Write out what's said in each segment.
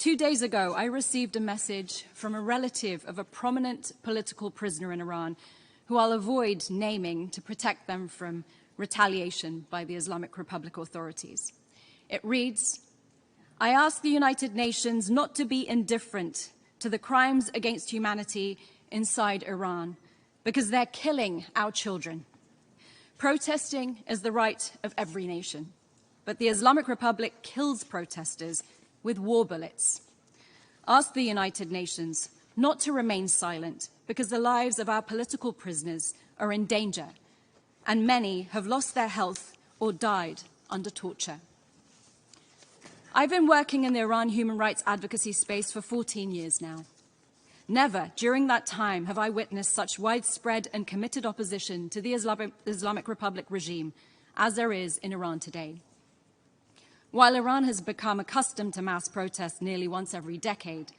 2 days ago, I received a message from a relative of a prominent political prisoner in Iran, who I'll avoid naming to protect them from retaliation by the Islamic Republic authorities. It reads, "I ask the United Nations not to be indifferent to the crimes against humanity inside Iran, because they're killing our children. Protesting is the right of every nation, but the Islamic Republic kills protesters with war bullets. Ask the United Nations not to remain silent, because the lives of our political prisoners are in danger, and many have lost their health or died under torture." I've been working in the Iran human rights advocacy space for 14 years now. Never during that time have I witnessed such widespread and committed opposition to the Islamic Republic regime as there is in Iran today. While Iran has become accustomed to mass protests nearly once every decade,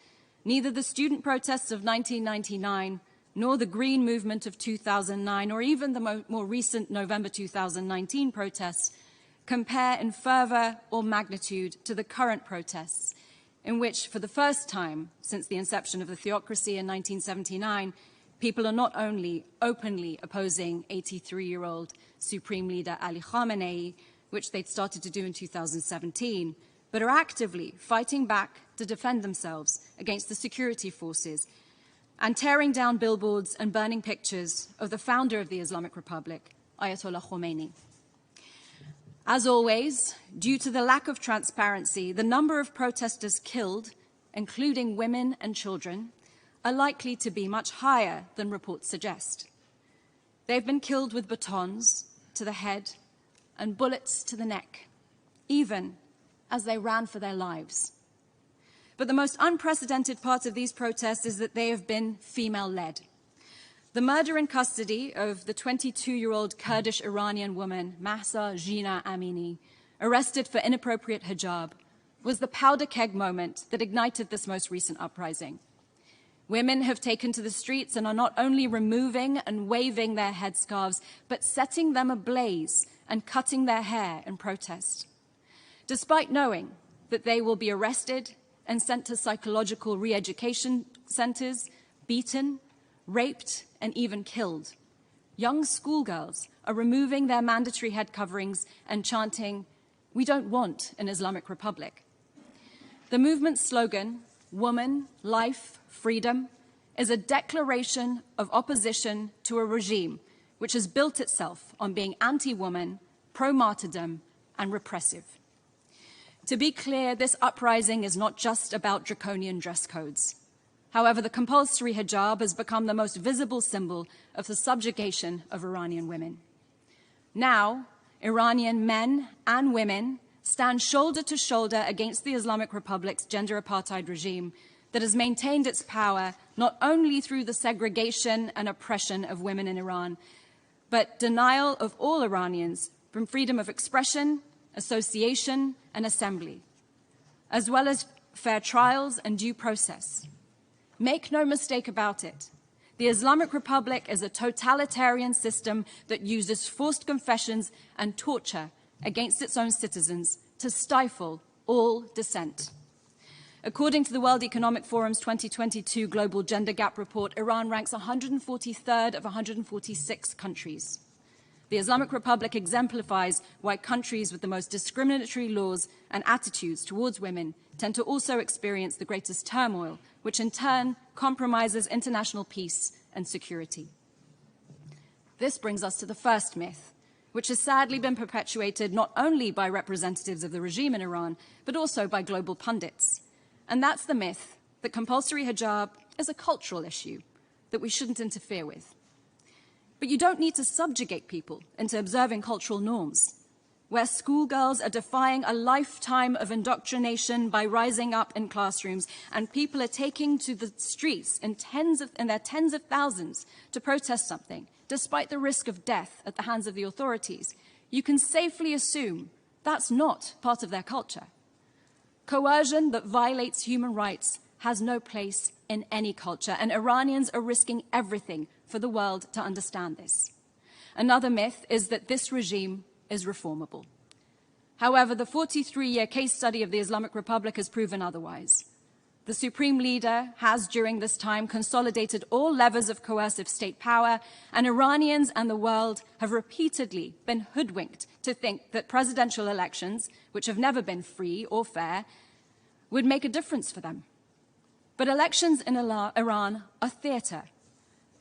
neither the student protests of 1999 nor the Green Movement of 2009 or even the more recent November 2019 protests compare in fervor or magnitude to the current protests, in which, for the first time since the inception of the theocracy in 1979, people are not only openly opposing 83-year-old Supreme Leader Ali Khamenei, which they'd started to do in 2017, but are actively fighting back to defend themselves against the security forces and tearing down billboards and burning pictures of the founder of the Islamic Republic, Ayatollah Khomeini. As always, due to the lack of transparency, the number of protesters killed, including women and children, are likely to be much higher than reports suggest. They've been killed with batons to the head and bullets to the neck, even as they ran for their lives. But the most unprecedented part of these protests is that they have been female-led. The murder in custody of the 22-year-old Kurdish Iranian woman, Mahsa Amini, arrested for inappropriate hijab, was the powder keg moment that ignited this most recent uprising. Women have taken to the streets and are not only removing and waving their headscarves, but setting them ablaze and cutting their hair in protest. Despite knowing that they will be arrested and sent to psychological re-education centers, beaten, raped, and even killed, young schoolgirls are removing their mandatory head coverings and chanting, "We don't want an Islamic Republic." The movement's slogan, "Woman, Life, Freedom," is a declaration of opposition to a regime which has built itself on being anti-woman, pro-martyrdom, and repressive. To be clear, this uprising is not just about draconian dress codes. However, the compulsory hijab has become the most visible symbol of the subjugation of Iranian women. Now, Iranian men and women stand shoulder to shoulder against the Islamic Republic's gender apartheid regime that has maintained its power not only through the segregation and oppression of women in Iran, but denial of all Iranians from freedom of expression, association, and assembly, as well as fair trials and due process. Make no mistake about it, the Islamic Republic is a totalitarian system that uses forced confessions and torture against its own citizens to stifle all dissent. According to the World Economic Forum's 2022 Global Gender Gap Report, Iran ranks 143rd of 146 countries. The Islamic Republic exemplifies why countries with the most discriminatory laws and attitudes towards women tend to also experience the greatest turmoil, which in turn compromises international peace and security. This brings us to the first myth, which has sadly been perpetuated not only by representatives of the regime in Iran, but also by global pundits. And that's the myth that compulsory hijab is a cultural issue that we shouldn't interfere with. But you don't need to subjugate people into observing cultural norms, where schoolgirls are defying a lifetime of indoctrination by rising up in classrooms, and people are taking to the streets in their tens of thousands to protest something, despite the risk of death at the hands of the authorities. You can safely assume that's not part of their culture. Coercion that violates human rights has no place in any culture, and Iranians are risking everything for the world to understand this. Another myth is that this regime is reformable. However, the 43-year case study of the Islamic Republic has proven otherwise. The Supreme Leader has, during this time, consolidated all levers of coercive state power, and Iranians and the world have repeatedly been hoodwinked to think that presidential elections, which have never been free or fair, would make a difference for them. But elections in Iran are theatre.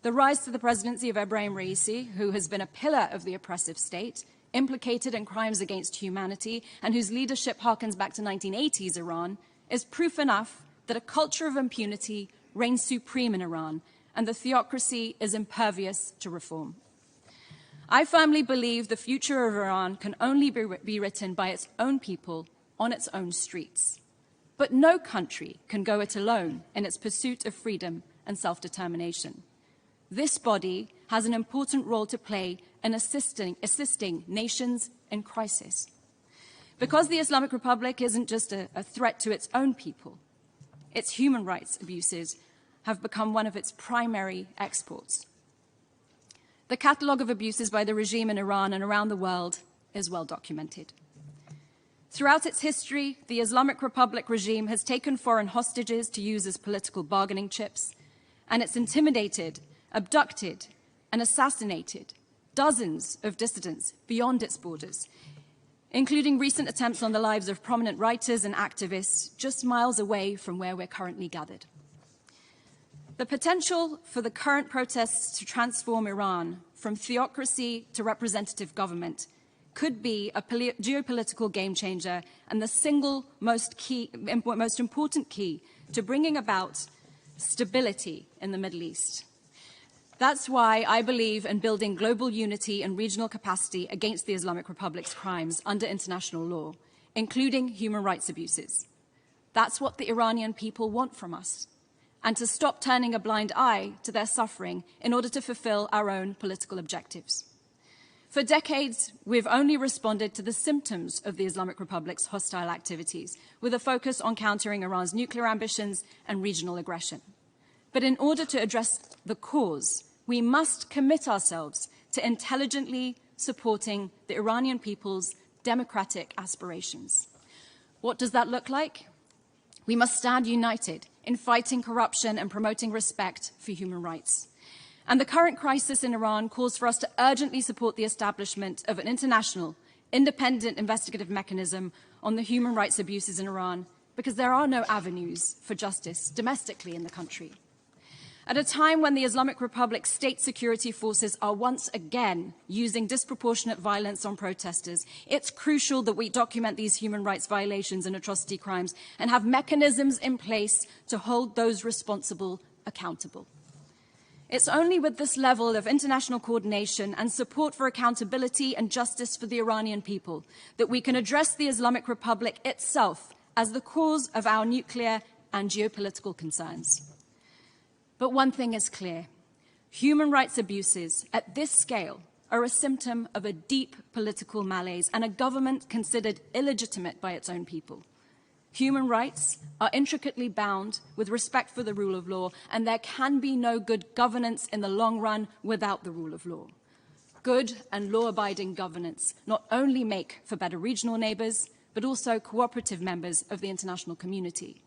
The rise to the presidency of Ebrahim Raisi, who has been a pillar of the oppressive state, implicated in crimes against humanity, and whose leadership harkens back to 1980s Iran, is proof enough that a culture of impunity reigns supreme in Iran, and the theocracy is impervious to reform. I firmly believe the future of Iran can only be written by its own people on its own streets. But no country can go it alone in its pursuit of freedom and self-determination. This body has an important role to play in assisting nations in crisis. Because the Islamic Republic isn't just a threat to its own people, its human rights abuses have become one of its primary exports. The catalogue of abuses by the regime in Iran and around the world is well documented. Throughout its history, the Islamic Republic regime has taken foreign hostages to use as political bargaining chips, and it's intimidated, abducted, and assassinated dozens of dissidents beyond its borders, including recent attempts on the lives of prominent writers and activists just miles away from where we're currently gathered. The potential for the current protests to transform Iran from theocracy to representative government could be a geopolitical game changer and the single most important key to bringing about stability in the Middle East. That's why I believe in building global unity and regional capacity against the Islamic Republic's crimes under international law, including human rights abuses. That's what the Iranian people want from us, and to stop turning a blind eye to their suffering in order to fulfill our own political objectives. For decades, we've only responded to the symptoms of the Islamic Republic's hostile activities, with a focus on countering Iran's nuclear ambitions and regional aggression. But in order to address the cause, we must commit ourselves to intelligently supporting the Iranian people's democratic aspirations. What does that look like? We must stand united in fighting corruption and promoting respect for human rights. And the current crisis in Iran calls for us to urgently support the establishment of an international, independent investigative mechanism on the human rights abuses in Iran, because there are no avenues for justice domestically in the country. At a time when the Islamic Republic's state security forces are once again using disproportionate violence on protesters, it's crucial that we document these human rights violations and atrocity crimes and have mechanisms in place to hold those responsible accountable. It's only with this level of international coordination and support for accountability and justice for the Iranian people that we can address the Islamic Republic itself as the cause of our nuclear and geopolitical concerns. But one thing is clear. Human rights abuses at this scale are a symptom of a deep political malaise and a government considered illegitimate by its own people. Human rights are intricately bound with respect for the rule of law, and there can be no good governance in the long run without the rule of law. Good and law-abiding governance not only make for better regional neighbors, but also cooperative members of the international community.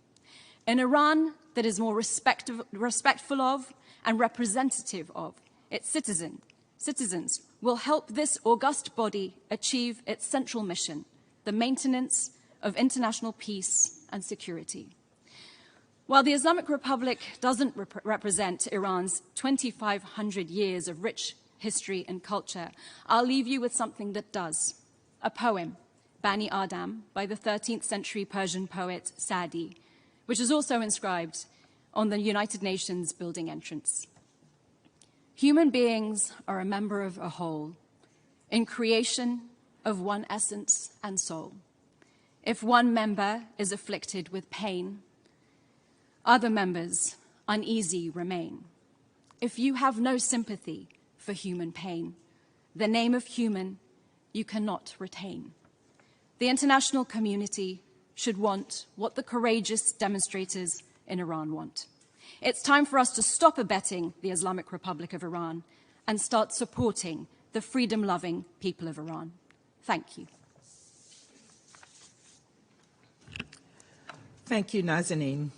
An Iran that is more respectful of and representative of its citizens will help this august body achieve its central mission, the maintenance of international peace and security. While the Islamic Republic doesn't represent Iran's 2,500 years of rich history and culture, I'll leave you with something that does. A poem, Bani Adam, by the 13th century Persian poet Sa'di, which is also inscribed on the United Nations building entrance. Human beings are a member of a whole, in creation of one essence and soul. If one member is afflicted with pain, other members uneasy remain. If you have no sympathy for human pain, the name of human you cannot retain. The international community should want what the courageous demonstrators in Iran want. It's time for us to stop abetting the Islamic Republic of Iran and start supporting the freedom-loving people of Iran. Thank you. Thank you, Nazanin.